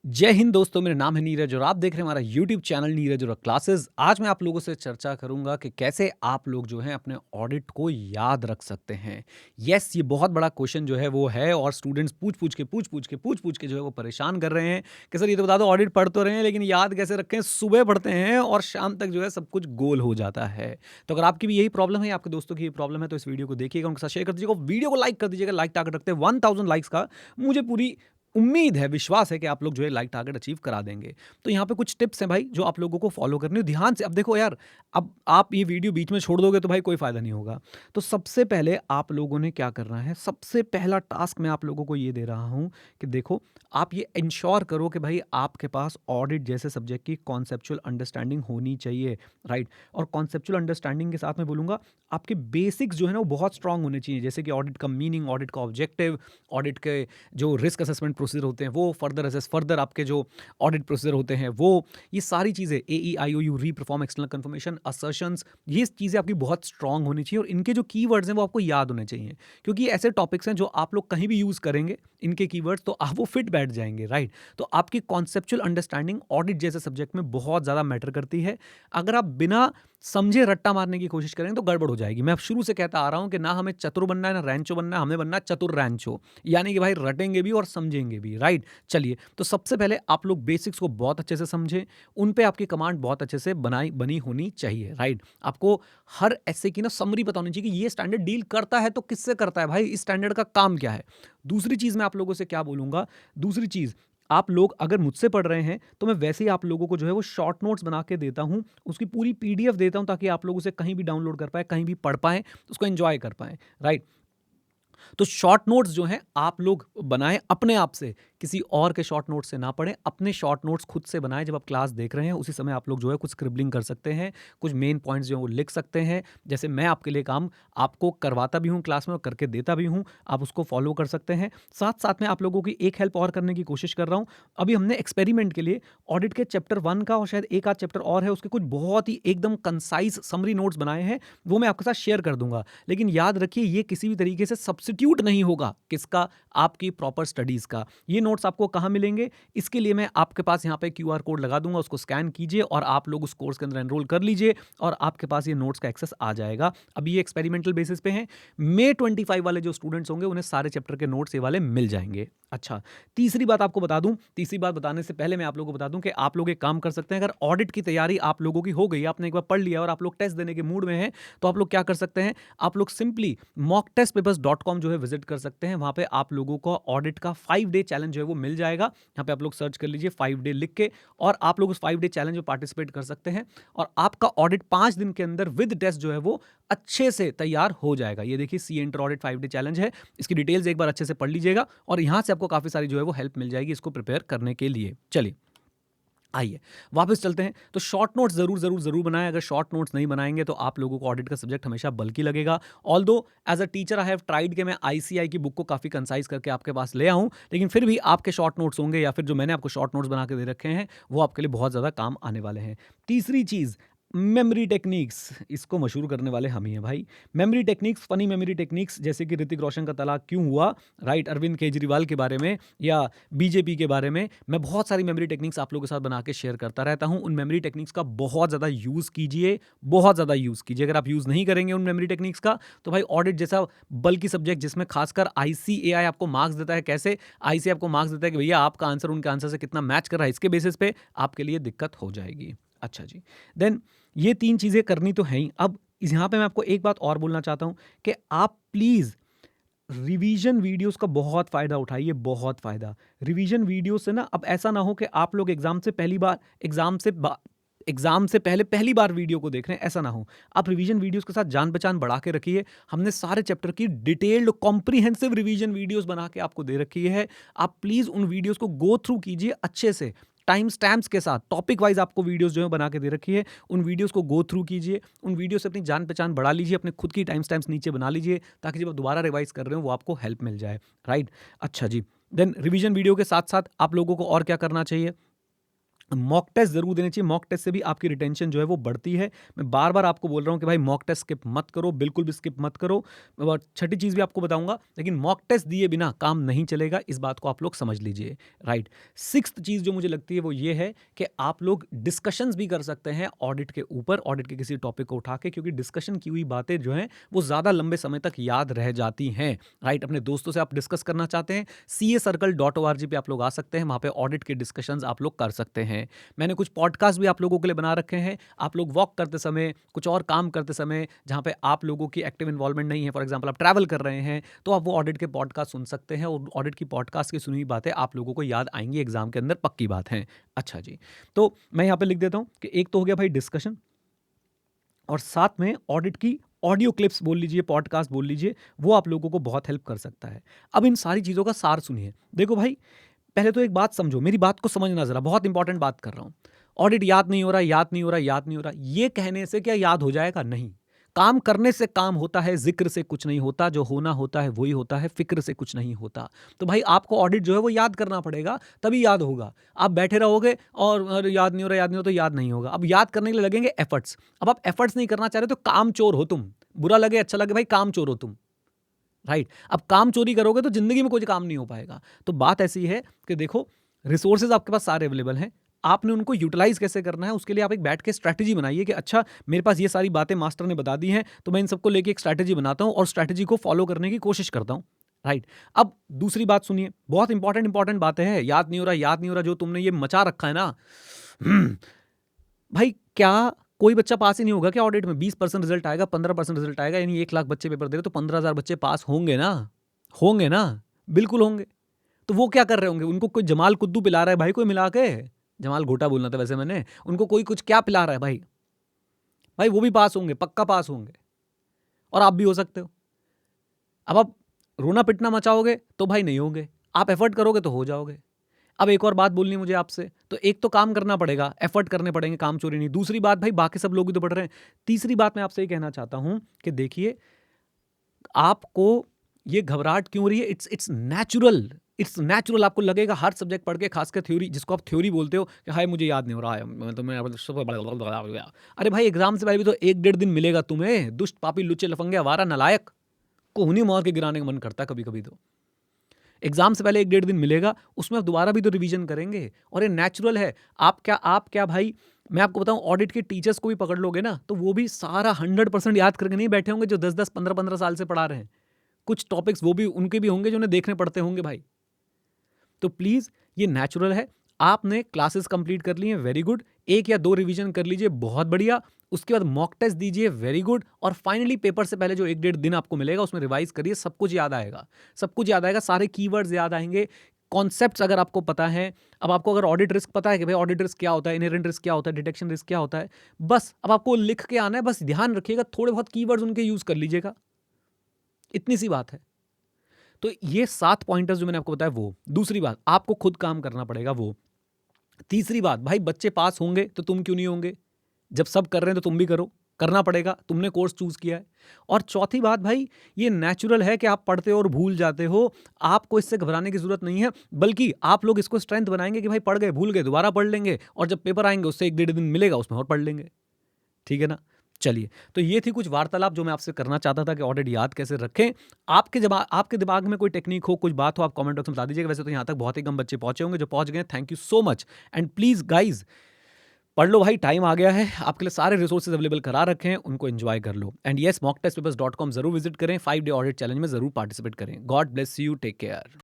जय हिंद दोस्तों, मेरा नाम है नीरज और आप देख रहे हैं हमारा यूट्यूब चैनल नीरज और क्लासेस। आज मैं आप लोगों से चर्चा करूंगा कि कैसे आप लोग जो हैं अपने ऑडिट को याद रख सकते हैं। यस, ये बहुत बड़ा क्वेश्चन जो है वो है और स्टूडेंट्स पूछ पूछ के जो है वो परेशान कर रहे हैं कि सर ये तो बता दो, ऑडिट पढ़ तो रहे हैं लेकिन याद कैसे रखें। सुबह पढ़ते हैं और शाम तक जो है सब कुछ गोल हो जाता है। तो अगर आपकी भी यही प्रॉब्लम है, आपके दोस्तों की ये प्रॉब्लम है, तो इस वीडियो को देखिएगा, उनके साथ शेयर कर दीजिएगा, वीडियो को लाइक कर दीजिएगा। लाइक टारगेट रखते हैं 1000 लाइक्स का। मुझे पूरी उम्मीद है, विश्वास है कि आप लोग जो है लाइक टारगेट अचीव करा देंगे। तो यहाँ पे कुछ टिप्स हैं भाई जो आप लोगों को फॉलो करनी है ध्यान से। अब देखो यार, अब आप ये वीडियो बीच में छोड़ दोगे तो भाई कोई फायदा नहीं होगा। तो सबसे पहले आप लोगों ने क्या करना है, सबसे पहला टास्क मैं आप लोगों को ये दे रहा हूँ कि देखो, आप ये इंश्योर करो कि भाई आपके पास ऑडिट जैसे सब्जेक्ट की कॉन्सेप्चुअल अंडरस्टैंडिंग होनी चाहिए। राइट। और कॉन्सेप्चुअल अंडरस्टैंडिंग के साथ में बोलूंगा, आपके बेसिक्स जो है ना वो बहुत स्ट्रांग होने चाहिए, जैसे कि ऑडिट का मीनिंग, ऑडिट का ऑब्जेक्टिव, ऑडिट के जो रिस्क असेसमेंट प्रोसीजर होते हैं वो, फर्दर आपके जो ऑडिट प्रोसीजर होते हैं वो, ये सारी चीज़ें AEIOU, री परफॉर्म, एक्सटर्नल कन्फर्मेशन, असर्शंस, ये चीज़ें आपकी बहुत स्ट्रांग होनी चाहिए और इनके जो कीवर्ड्स हैं वो आपको याद होने चाहिए, क्योंकि ये ऐसे टॉपिक्स हैं जो आप लोग कहीं भी यूज़ करेंगे इनके कीवर्ड्स तो आप वो फिट बैठ जाएंगे। राइट। तो आपकी कॉन्सेप्चुअल अंडरस्टैंडिंग ऑडिट जैसे सब्जेक्ट में बहुत ज़्यादा मैटर करती है। अगर आप बिना समझे रट्टा मारने की कोशिश करेंगे तो गड़बड़ हो जाएगी। मैं अब शुरू से कहता आ रहा हूं कि ना हमें चतुर बनना है ना रैंचो बनना है, हमें बनना है चतुर रैंचो। यानी कि भाई रटेंगे भी और समझेंगे भी। राइट। चलिए, तो सबसे पहले आप लोग बेसिक्स को बहुत अच्छे से समझें, उन पे आपकी कमांड बहुत अच्छे से बनाई बनी होनी चाहिए। राइट। आपको हर ऐसे की ना समरी पता होनी चाहिए कि ये स्टैंडर्ड डील करता है तो किससे करता है, भाई इस स्टैंडर्ड का काम क्या है। दूसरी चीज मैं आप लोगों से क्या बोलूंगा, दूसरी चीज, आप लोग अगर मुझसे पढ़ रहे हैं तो मैं वैसे ही आप लोगों को जो है वो शॉर्ट नोट्स बना के देता हूं, उसकी पूरी PDF देता हूं ताकि आप लोग उसे कहीं भी डाउनलोड कर पाए, कहीं भी पढ़ पाएं, उसको एंजॉय कर पाएं। राइट। तो शॉर्ट नोट्स जो हैं आप लोग बनाएं अपने आप से, किसी और के शॉर्ट नोट्स से ना पढ़ें, अपने शॉर्ट नोट्स खुद से बनाएं। जब आप क्लास देख रहे हैं उसी समय आप लोग जो है कुछ स्क्रिबलिंग कर सकते हैं, कुछ मेन पॉइंट्स जो हैं वो लिख सकते हैं। जैसे मैं आपके लिए काम आपको करवाता भी हूँ क्लास में और करके देता भी हूँ, आप उसको फॉलो कर सकते हैं। साथ साथ में आप लोगों की एक हेल्प और करने की कोशिश कर रहा हूँ। अभी हमने एक्सपेरिमेंट के लिए ऑडिट के चैप्टर 1 का और शायद एक आध चैप्टर और है, उसके कुछ बहुत ही एकदम कंसाइज समरी नोट्स बनाए हैं, वो मैं आपके साथ शेयर कर दूंगा। लेकिन याद रखिए, ये किसी भी तरीके से सब्स्टिट्यूट नहीं होगा किसका, आपकी प्रॉपर स्टडीज का। ये नोट्स आपको कहां मिलेंगे, इसके लिए मैं आपके पास यहाँ पे QR कोड लगा दूंगा, उसको स्कैन कीजिए और आप लोग उस कोर्स के अंदर एनरोल कर लीजिए और आपके पास ये नोट्स का एक्सेस आ जाएगा। अभी ये एक्सपेरिमेंटल बेसिस पे हैं। May 25 वाले जो स्टूडेंट्स होंगे उन्हें सारे चैप्टर के नोट्स ये वाले मिल जाएंगे। अच्छा, तीसरी बात आपको बता दूं, तीसरी बात बताने से पहले मैं आप लोगों को बता दूं कि आप लोग एक काम कर सकते हैं। अगर ऑडिट की तैयारी आप लोगों की हो गई, आपने एक बार पढ़ लिया और आप लोग टेस्ट देने के मूड में हैं, तो आप लोग क्या कर सकते हैं, आप लोग सिंपली mocktestpapers.com जो है विजिट कर सकते हैं। वहां पे आप लोगों को ऑडिट का 5 डे चैलेंज जो है वो मिल जाएगा। यहाँ पे आप लोग सर्च कर लीजिए 5 डे लिख के और आप लोग उस 5 डे चैलेंज में पार्टिसिपेट कर सकते हैं और आपका ऑडिट 5 दिन के अंदर विद टेस्ट जो है वो अच्छे से तैयार हो जाएगा। ये देखिए, C inter audit 5 day challenge है, इसकी डिटेल्स एक बार अच्छे से पढ़ लीजिएगा और यहां से आपको काफी सारी जो है वो हेल्प मिल जाएगी इसको प्रिपेयर करने के लिए। चलिए, आइए वापस चलते हैं। तो शॉर्ट नोट्स जरूर जरूर जरूर बनाएं। अगर शॉर्ट नोट्स नहीं बनाएंगे तो आप लोगों को ऑडिट का सब्जेक्ट हमेशा बल्कि लगेगा। Although as a teacher I have tried कि मैं ICI की बुक को काफ़ी कंसाइज करके आपके पास ले आऊं, लेकिन फिर भी आपके शॉर्ट नोट्स होंगे या फिर जो मैंने आपको शॉर्ट नोट्स बना के दे रखे हैं वो आपके लिए बहुत ज़्यादा काम आने वाले हैं। तीसरी चीज़, मेमोरी टेक्निक्स, इसको मशहूर करने वाले हम ही हैं भाई। Memory techniques, funny memory techniques, जैसे कि ऋतिक रोशन का तलाक क्यों हुआ, राइट, अरविंद केजरीवाल के बारे में या BJP के बारे में, मैं बहुत सारी मेमोरी टेक्निक्स आप लोगों के साथ बना के शेयर करता रहता हूं। उन मेमोरी टेक्निक्स का बहुत ज़्यादा यूज़ कीजिए, बहुत ज़्यादा यूज़ कीजिए। अगर आप यूज़ नहीं करेंगे उन मेमोरी टेक्निक्स का तो भाई ऑडिट जैसा बल्कि सब्जेक्ट जिसमें खासकर ICAI आपको मार्क्स देता है, कैसे ICAI आपको मार्क्स देता है कि भैया आपका आंसर उनके आंसर से कितना मैच कर रहा है, इसके बेसिस पे आपके लिए दिक्कत हो जाएगी। अच्छा जी, देन ये 3 चीज़ें करनी तो है ही। अब यहाँ पे मैं आपको एक बात और बोलना चाहता हूँ कि आप प्लीज़ रिवीजन वीडियोस का बहुत फ़ायदा उठाइए, बहुत फ़ायदा। रिवीजन वीडियो से ना, अब ऐसा ना हो कि आप लोग एग्ज़ाम से पहले पहली बार वीडियो को देख रहे हैं, ऐसा ना हो। आप रिवीजन वीडियोस के साथ जान-पहचान बढ़ा के रखिए। हमने सारे चैप्टर की डिटेल्ड कॉम्प्रिहेंसिव रिवीजन वीडियोस बना के आपको दे रखी है। आप प्लीज़ उन वीडियोस को गो थ्रू कीजिए अच्छे से, टाइम स्टैम्प्स के साथ, टॉपिक वाइज आपको वीडियोस जो है बना के दे रखी है। उन वीडियोस को गो थ्रू कीजिए, उन वीडियो से अपनी जान पहचान बढ़ा लीजिए, अपने खुद की टाइम स्टैम्प्स नीचे बना लीजिए ताकि जब आप दोबारा रिवाइज कर रहे हो वो आपको हेल्प मिल जाए। राइट। अच्छा जी, देन रिवीजन वीडियो के साथ साथ आप लोगों को और क्या करना चाहिए, मॉक टेस्ट ज़रूर देने चाहिए, मॉक टेस्ट से भी आपकी रिटेंशन जो है वो बढ़ती है। मैं बार-बार आपको बोल रहा हूँ कि भाई मॉक टेस्ट स्किप मत करो, बिल्कुल भी स्किप मत करो। और छठी चीज़ भी आपको बताऊँगा, लेकिन मॉक टेस्ट दिए बिना काम नहीं चलेगा, इस बात को आप लोग समझ लीजिए, राइट। सिक्स्थ चीज़ जो मुझे लगती है वो ये है कि आप लोग डिस्कशंस भी कर सकते हैं ऑडिट के ऊपर, ऑडिट के किसी टॉपिक को उठा के, क्योंकि डिस्कशन की हुई बातें जो हैं वो ज़्यादा लंबे समय तक याद रह जाती हैं, राइट। अपने दोस्तों से आप डिस्कस करना चाहते हैं, CACircle.org पे आप लोग आ सकते हैं, वहाँ पे ऑडिट के डिस्कशंस आप लोग कर सकते हैं। मैंने कुछ पॉडकास्ट भी आप लोगों के लिए बना रखे हैं। आप लोग वॉक करते समय, कुछ और काम करते समय, जहाँ पे आप लोगों की एक्टिव इन्वॉल्वमेंट नहीं है, फॉर एग्जांपल आप ट्रैवल कर रहे हैं, तो आप वो ऑडिट के पॉडकास्ट सुन सकते हैं और ऑडिट की पॉडकास्ट की सुनी हुई बातें आप लोगों को याद आएँगी एग्ज़ाम के अंदर, पक्की बात है। अच्छा जी, तो मैं यहाँ पे लिख देता हूँ कि एक तो हो गया भाई डिस्कशन, और साथ में ऑडिट की ऑडियो क्लिप्स बोल लीजिए, पॉडकास्ट बोल लीजिए, वो आप लोगों को बहुत हेल्प कर सकता है। अब इन सारी चीज़ों का सार सुनिए। देखो भाई, पहले तो एक बात समझो, मेरी बात को समझना ज़रा, बहुत इंपॉर्टेंट बात कर रहा हूँ। ऑडिट याद नहीं हो रहा, याद नहीं हो रहा, याद नहीं हो रहा, ये कहने से क्या याद हो जाएगा? नहीं। काम करने से काम होता है, ज़िक्र से कुछ नहीं होता, जो होना होता है वही होता है, फ़िक्र से कुछ नहीं होता। तो भाई आपको ऑडिट जो है वो याद करना पड़ेगा, तभी याद होगा। आप बैठे रहोगे और अरे याद नहीं हो रहा, याद नहीं हो, तो याद नहीं होगा। अब याद करने के लिए लगेंगे एफर्ट्स। अब आप एफर्ट्स नहीं करना चाह रहे तो कामचोर हो तुम। बुरा लगे, अच्छा लगे, भाई कामचोर हो तुम। राइट। अब काम चोरी करोगे तो जिंदगी में कोई काम नहीं हो पाएगा। तो बात ऐसी है कि देखो, रिसोर्सेज आपके पास सारे अवेलेबल हैं, आपने उनको यूटिलाइज कैसे करना है उसके लिए आप एक बैठ के स्ट्रैटेजी बनाइए कि अच्छा, मेरे पास ये सारी बातें मास्टर ने बता दी हैं, तो मैं इन सबको लेके एक स्ट्रैटेजी बनाता हूँ और स्ट्रैटेजी को फॉलो करने की कोशिश करता हूँ। राइट। अब दूसरी बात सुनिए, बहुत इंपॉर्टेंट इंपॉर्टेंट बातें हैं। याद नहीं हो रहा, याद नहीं हो रहा, जो तुमने ये मचा रखा है ना, भाई क्या कोई बच्चा पास ही नहीं होगा क्या ऑडिट में? 20% रिजल्ट आएगा, 15% रिजल्ट आएगा, यानी 1 लाख बच्चे पेपर दे रहे तो 15,000 बच्चे पास होंगे ना? होंगे ना? बिल्कुल होंगे। तो वो क्या कर रहे होंगे? उनको कोई जमाल कुद्दू पिला रहा है भाई, कोई मिला के। जमाल घोटा बोलना था वैसे मैंने। उनको कोई कुछ क्या पिला रहा है भाई? भाई वो भी पास होंगे, पक्का पास होंगे, और आप भी हो सकते हो। अब आप रोना पिटना मचाओगे तो भाई नहीं होंगे, आप एफर्ट करोगे तो हो जाओगे। अब एक और बात बोलनी है मुझे आपसे, तो एक तो काम करना पड़ेगा, एफर्ट करने पड़ेंगे, काम चोरी नहीं। दूसरी बात भाई, बाकी सब लोग भी तो पढ़ रहे हैं। तीसरी बात मैं आपसे ये कहना चाहता हूं कि देखिए, आपको ये घबराहट क्यों हो रही है? It's it's natural, it's natural. आपको लगेगा हर सब्जेक्ट पढ़ के, खासकर थ्योरी, जिसको आप थ्योरी बोलते हो कि हाय मुझे याद नहीं हो रहा है, अरे भाई एग्जाम से पहले भी तो 1 डेढ़ दिन मिलेगा तुम्हें, दुष्ट पापी लुच्चे लफंगे आवारा नालायक, कोहनी मार के गिराने का मन करता है कभी कभी। तो एग्जाम से पहले 1 डेढ़ दिन मिलेगा, उसमें आप दोबारा भी तो रिवीजन करेंगे, और ये नेचुरल है। आप क्या भाई, मैं आपको बताऊं, ऑडिट के टीचर्स को भी पकड़ लोगे ना, तो वो भी सारा 100% याद करके नहीं बैठे होंगे, जो 10-10 15-15 साल से पढ़ा रहे हैं। कुछ टॉपिक्स वो भी उनके भी होंगे जो उन्हें देखने पड़ते होंगे भाई। तो प्लीज़, ये नेचुरल है। आपने क्लासेस कंप्लीट कर ली हैं, वेरी गुड। 1 या 2 रिवीजन कर लीजिए, बहुत बढ़िया। उसके बाद मॉक टेस्ट दीजिए, वेरी गुड। और फाइनली पेपर से पहले जो 1 डेढ़ दिन आपको मिलेगा उसमें रिवाइज करिए, सब कुछ याद आएगा। सब कुछ याद आएगा, सारे कीवर्ड्स याद आएंगे, कॉन्सेप्ट्स अगर आपको पता है। अब आपको अगर ऑडिट रिस्क पता है कि भाई ऑडिट रिस्क क्या होता है, इनहेरेंट रिस्क क्या होता है, डिटेक्शन रिस्क क्या होता है, बस अब आपको लिख के आना है। बस ध्यान रखिएगा, थोड़े बहुत कीवर्ड्स उनके यूज कर लीजिएगा, इतनी सी बात है। तो ये 7 पॉइंटर्स जो मैंने आपको बताया वो। दूसरी बात, आपको खुद काम करना पड़ेगा वो। तीसरी बात, भाई बच्चे पास होंगे तो तुम क्यों नहीं होंगे? जब सब कर रहे हैं तो तुम भी करो, करना पड़ेगा, तुमने कोर्स चूज किया है। और चौथी बात भाई, ये नेचुरल है कि आप पढ़ते हो और भूल जाते हो, आपको इससे घबराने की जरूरत नहीं है, बल्कि आप लोग इसको स्ट्रेंथ बनाएंगे कि भाई पढ़ गए, भूल गए, दोबारा पढ़ लेंगे, और जब पेपर आएंगे उससे 1 डेढ़ दिन मिलेगा, उसमें और पढ़ लेंगे। ठीक है ना? चलिए, तो ये थी कुछ वार्तालाप जो मैं आपसे करना चाहता था कि ऑडिट याद कैसे रखें। आपके दिमाग में कोई टेक्निक हो, कुछ बात हो, आप कमेंट बॉक्स में बता दीजिएगा। वैसे तो यहाँ तक बहुत ही कम बच्चे पहुंचे होंगे, जो पहुंच गए thank you so much. And please guys, पढ़ लो भाई, टाइम आ गया है। आपके लिए सारे रिसोर्सेज अवेलेबल करा रखे हैं, उनको एंजॉय कर लो। एंड येस, mocktestpapers.com जरूर विजिट करें, 5 डे ऑडिट चैलेंज में जरूर पार्टिसिपेट करें। God bless you, take care.